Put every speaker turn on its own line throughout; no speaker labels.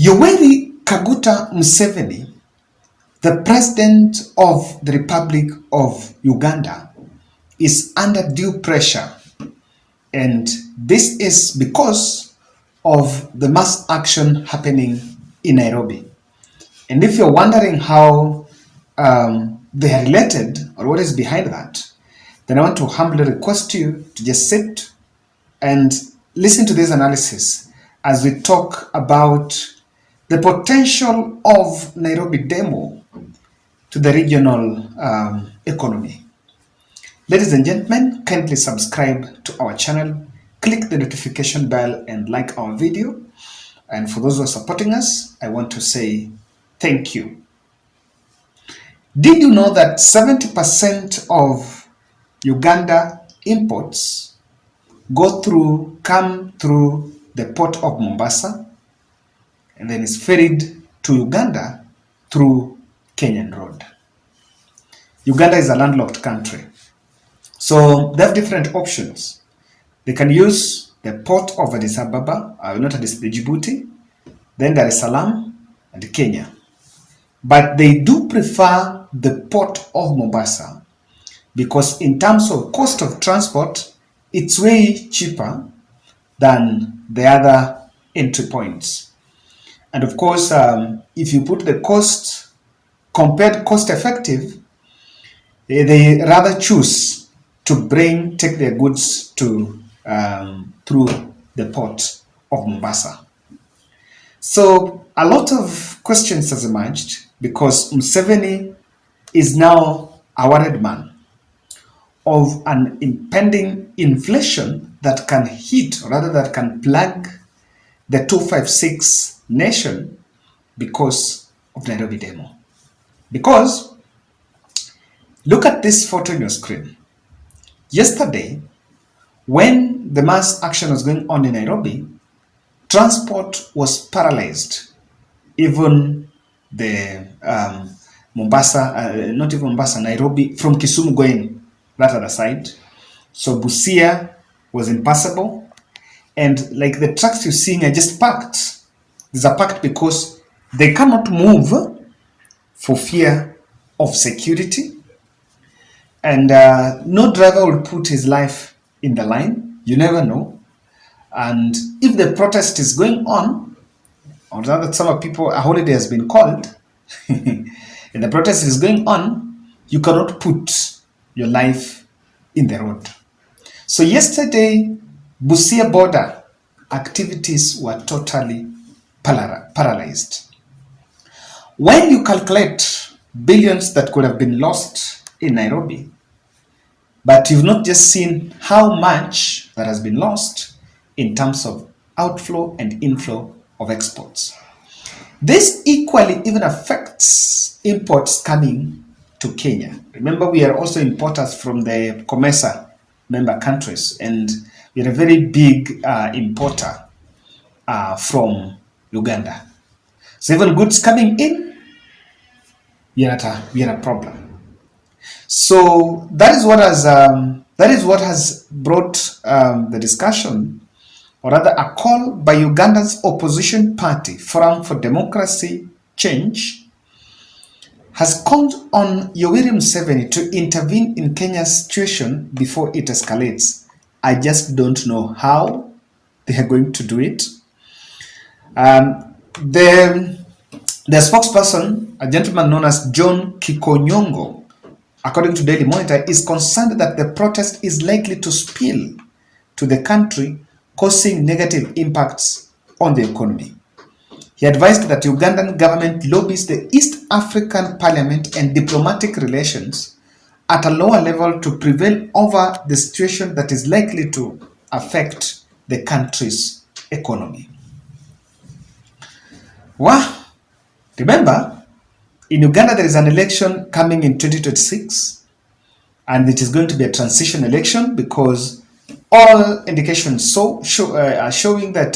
Yoweri Kaguta Museveni, the president of the Republic of Uganda, is under due pressure, and this is because of the mass action happening in Nairobi. And if you're wondering how they are related or what is behind that, then I want to humbly request you to just sit and listen to this analysis as we talk about the potential of Nairobi demo to the regional economy. Ladies and gentlemen, kindly subscribe to our channel, click the notification bell and like our video. And for those who are supporting us, I want to say thank you. Did you know that 70% of Uganda imports come through the port of Mombasa and then is ferried to Uganda through Kenyan Road? Uganda is a landlocked country, so they have different options. They can use the port of Addis Ababa, Djibouti, then Dar es Salaam and Kenya. But they do prefer the port of Mombasa because in terms of cost of transport, it's way cheaper than the other entry points. And of course, if you put the compared cost effective, they rather choose to take their goods to through the port of Mombasa. So a lot of questions has emerged because Museveni is now a worried man of an impending inflation that can hit, or rather that can plug the 256 nation because of Nairobi demo. Because look at this photo on your screen. Yesterday, when the mass action was going on in Nairobi, transport was paralyzed. Even the Nairobi, from Kisumu going that other side. So Busia was impassable. And like the trucks you're seeing are just parked. These are parked because they cannot move for fear of security. And no driver will put his life in the line. You never know. And if the protest is going on, or rather some people, a holiday has been called, and the protest is going on, you cannot put your life in the road. So yesterday, Busia border activities were totally paralyzed. When you calculate billions that could have been lost in Nairobi, but you've not just seen how much that has been lost in terms of outflow and inflow of exports. This equally even affects imports coming to Kenya. Remember, we are also importers from the COMESA member countries, and we are a very big importer from Uganda. So even goods coming in, we are a problem. So that is what has brought the discussion, or rather a call by Uganda's opposition party, Forum for Democracy Change, has called on Yoweri Museveni to intervene in Kenya's situation before it escalates. I just don't know how they are going to do it. The spokesperson, a gentleman known as John Kikonyongo, according to Daily Monitor, is concerned that the protest is likely to spill to the country, causing negative impacts on the economy. He advised that Ugandan government lobbies the East African Parliament and diplomatic relations at a lower level to prevail over the situation that is likely to affect the country's economy. Wow! Remember, in Uganda there is an election coming in 2026, and it is going to be a transition election because all indications are showing that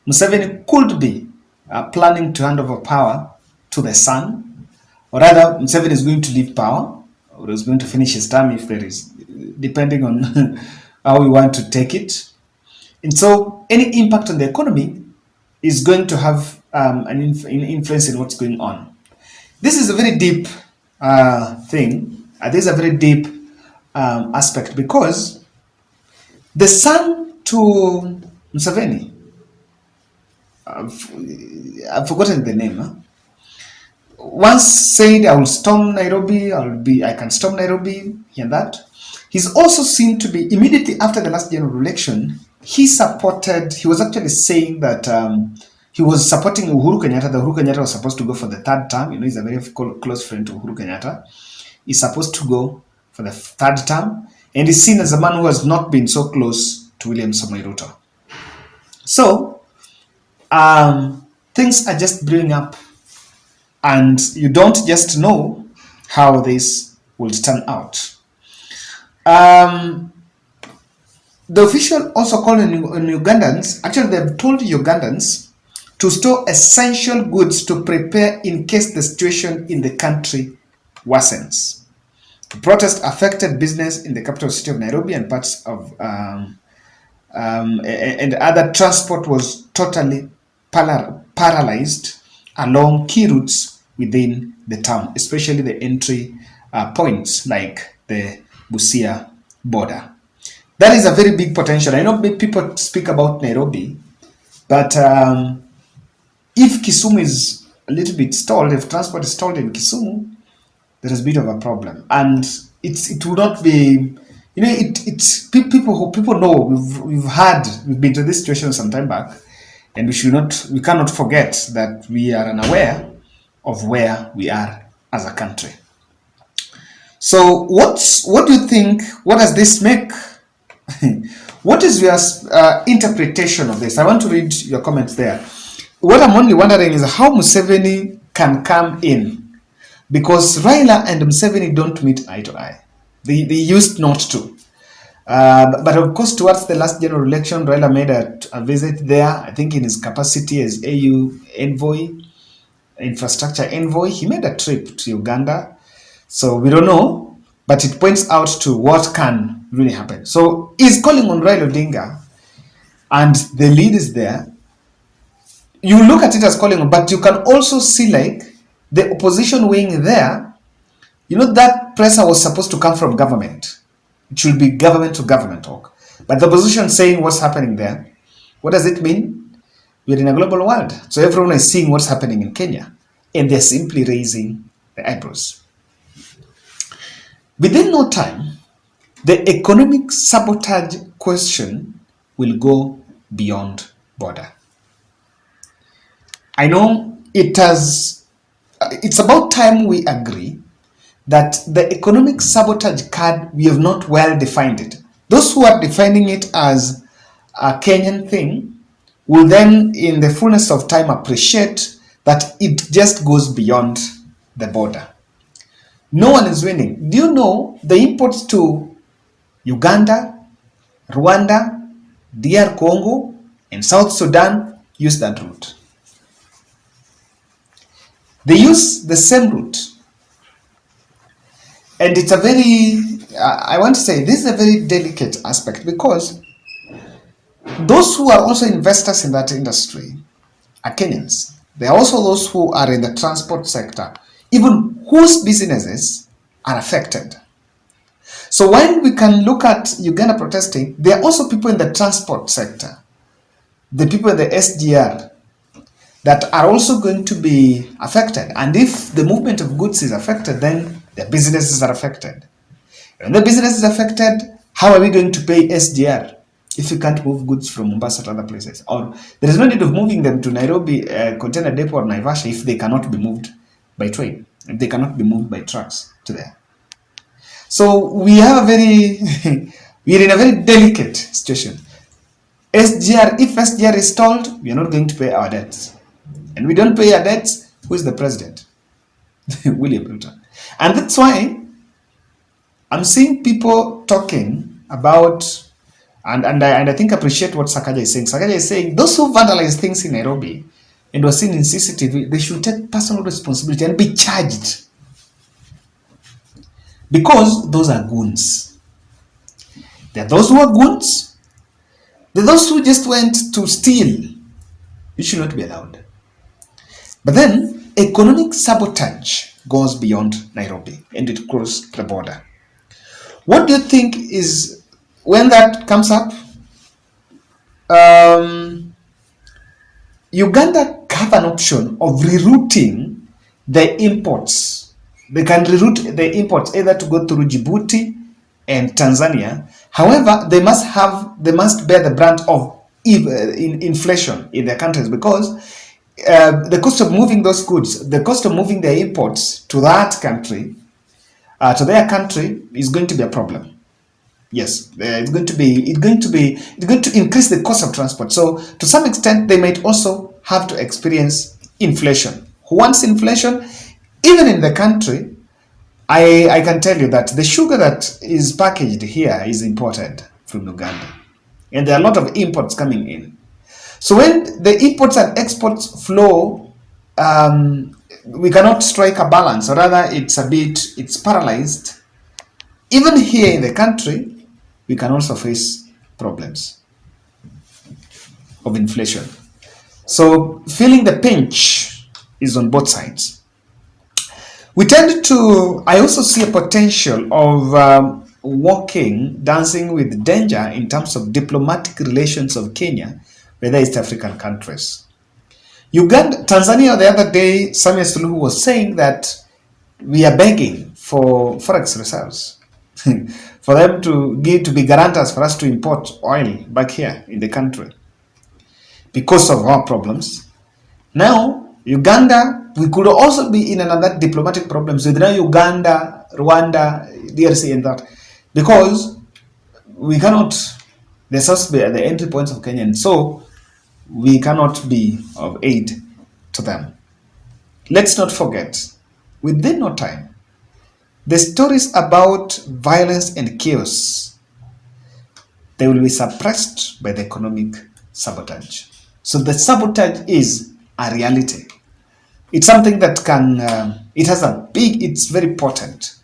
Museveni could be planning to hand over power to the son, or rather Museveni is going to leave power, or is going to finish his term if there is, depending on how we want to take it. And so any impact on the economy is going to have influence in what's going on. This is a very deep thing. This is a very deep aspect because the son to Museveni, I've forgotten the name. Once said, "I will storm Nairobi. I can storm Nairobi," and that. He's also seen to be immediately after the last general election. He was actually saying that he was supporting Uhuru Kenyatta. The Uhuru Kenyatta was supposed to go for the third term. He's a very close friend to Uhuru Kenyatta. He's supposed to go for the third term, and he's seen as a man who has not been so close to William Samoei Ruto. So things are just brewing up, and you don't just know how this will turn out. The official also called on Ugandans. Actually, they've told Ugandans to store essential goods to prepare in case the situation in the country worsens. The protest affected business in the capital city of Nairobi and parts of and other transport was totally paralyzed along key routes within the town, especially the entry points like the Busia border. That is a very big potential. I know people speak about Nairobi, but if Kisumu is a little bit stalled, if transport is stalled in Kisumu, there is a bit of a problem, and it will not be. People know we've been to this situation some time back, and we cannot forget that we are unaware of where we are as a country. So what do you think? What does this make? What is your interpretation of this? I want to read your comments there. What I'm only wondering is how Museveni can come in, because Raila and Museveni don't meet eye to eye. They used not to. But of course, towards the last general election, Raila made a visit there, I think in his capacity as AU envoy, infrastructure envoy. He made a trip to Uganda. So we don't know, but it points out to what can really happen. So he's calling on Raila Odinga, and the lead is there. You look at it as calling on, but you can also see like the opposition wing there. That pressure was supposed to come from government. It should be government to government talk. But the opposition saying what's happening there. What does it mean? We're in a global world. So everyone is seeing what's happening in Kenya, and they're simply raising the eyebrows. Within no time, the economic sabotage question will go beyond border. I know it's about time we agree that the economic sabotage card, we have not well defined it. Those who are defining it as a Kenyan thing will then, in the fullness of time, appreciate that it just goes beyond the border. No one is winning. Do you know the imports to Uganda, Rwanda, DR Congo, and South Sudan use that route? They use the same route. And it's a very, I want to say, this is a very delicate aspect, because those who are also investors in that industry are Kenyans. There are also those who are in the transport sector, even whose businesses are affected. So when we can look at Uganda protesting, there are also people in the transport sector, the people in the SGR, that are also going to be affected. And if the movement of goods is affected, then their businesses are affected. When the business is affected, how are we going to pay SGR if we can't move goods from Mombasa to other places? Or there is no need of moving them to Nairobi container depot or Naivasha if they cannot be moved by train, if they cannot be moved by trucks to there. So we have we are in a very delicate situation. If SGR is stalled, we are not going to pay our debts. And we don't pay our debts, who is the president? William Ruto. And that's why I'm seeing people talking about, and I think appreciate what Sakaja is saying. Sakaja is saying those who vandalize things in Nairobi and were seen in CCTV, they should take personal responsibility and be charged. Because those are goons. There are those who are goons. There are those who just went to steal. You should not be allowed. But then economic sabotage goes beyond Nairobi and it crosses the border. What do you think is when that comes up? Um, Uganda have an option of rerouting the imports. They can reroute the imports either to go through Djibouti and Tanzania. However, they must bear the brunt of inflation in their countries because the cost of moving those goods, the cost of moving their imports to that country, to their country, is going to be a problem. Yes, it's going to increase the cost of transport. So to some extent, they might also have to experience inflation. Who wants inflation? Even in the country, I can tell you that the sugar that is packaged here is imported from Uganda, and there are a lot of imports coming in. So when the imports and exports flow, we cannot strike a balance, or rather, it's paralyzed. Even here in the country, we can also face problems of inflation. So feeling the pinch is on both sides. I also see a potential of walking, dancing with danger in terms of diplomatic relations of Kenya with the East African countries. Tanzania the other day, Samia Suluhu was saying that we are begging for forex reserves. For them to be guarantors for us to import oil back here in the country because of our problems. Now, Uganda, we could also be in another diplomatic problems with now Uganda, Rwanda, DRC and that, because we cannot, they're supposed to be at the entry points of Kenya, and so we cannot be of aid to them. Let's not forget, within no time, the stories about violence and chaos, they will be suppressed by the economic sabotage. So the sabotage is a reality. It's something that it's very potent.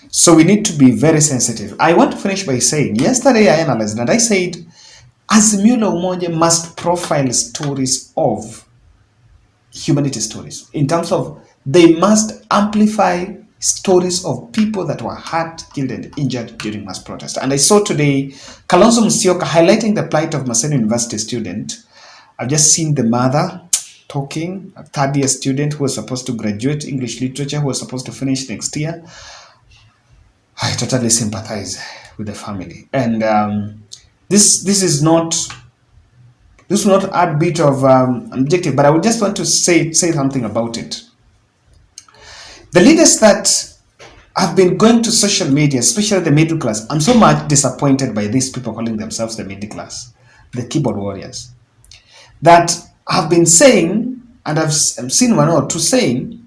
So we need to be very sensitive. I want to finish by saying, yesterday I analyzed and I said, Azimio la Umoja must profile stories of humanity stories in terms of they must amplify stories of people that were hurt, killed, and injured during mass protest. And I saw today Kalonzo Musyoka highlighting the plight of Museveni University student. I've just seen the mother talking, a third-year student who was supposed to graduate English literature, who was supposed to finish next year. I totally sympathize with the family. And this will not add bit of objective, but I would just want to say something about it. The leaders that have been going to social media, especially the middle class, I'm so much disappointed by these people calling themselves the middle class, the keyboard warriors, that have been saying, and I've seen one or two saying,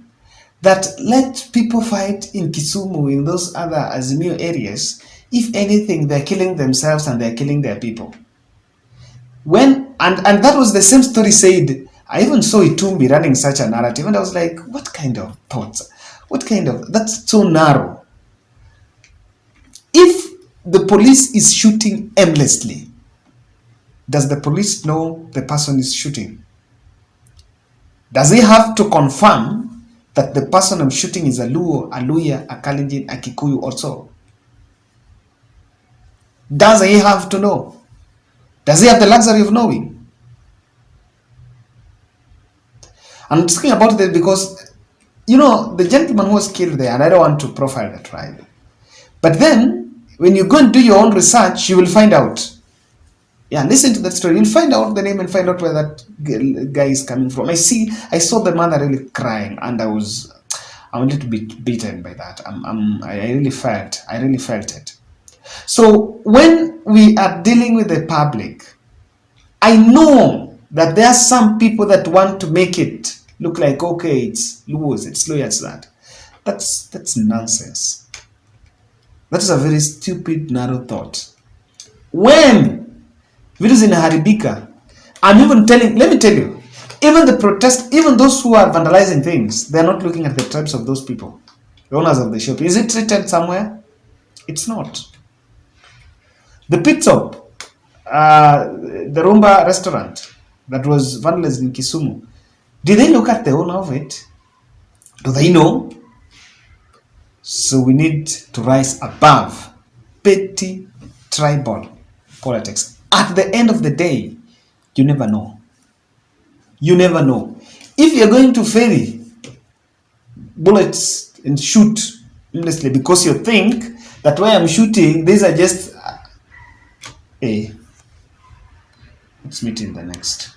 that let people fight in Kisumu, in those other Azimio areas. If anything, they're killing themselves and they're killing their people. And that was the same story said. I even saw Itumbi running such a narrative, and I was like, what kind of thoughts? That's so narrow. If the police is shooting aimlessly, does the police know the person is shooting? Does he have to confirm that the person I'm shooting is a Luo, a Luya, a Kalenjin, a Kikuyu also? Does he have to know? Does he have the luxury of knowing? I'm talking about that because, the gentleman who was killed there, and I don't want to profile the tribe, but then when you go and do your own research, you will find out. Yeah, listen to that story. You'll find out the name and find out where that guy is coming from. I saw the mother really crying, and I'm a little bit beaten by that. I really felt it. So when we are dealing with the public, I know that there are some people that want to make it look like, okay, it's Luos, it's lawyers, that. That's nonsense. That is a very stupid, narrow thought. When vitu zinaharibika, let me tell you, even the protest, even those who are vandalizing things, they're not looking at the tribes of those people, the owners of the shop. Is it treated somewhere? It's not. The pit stop, the Rumba restaurant that was vandalized in Kisumu, Did they look at the whole of it? Do they know? So we need to rise above petty tribal politics. At the end of the day, you never know. You never know. If you're going to ferry bullets and shoot endlessly because you think that where I'm shooting, these are just... Let's meet in the next.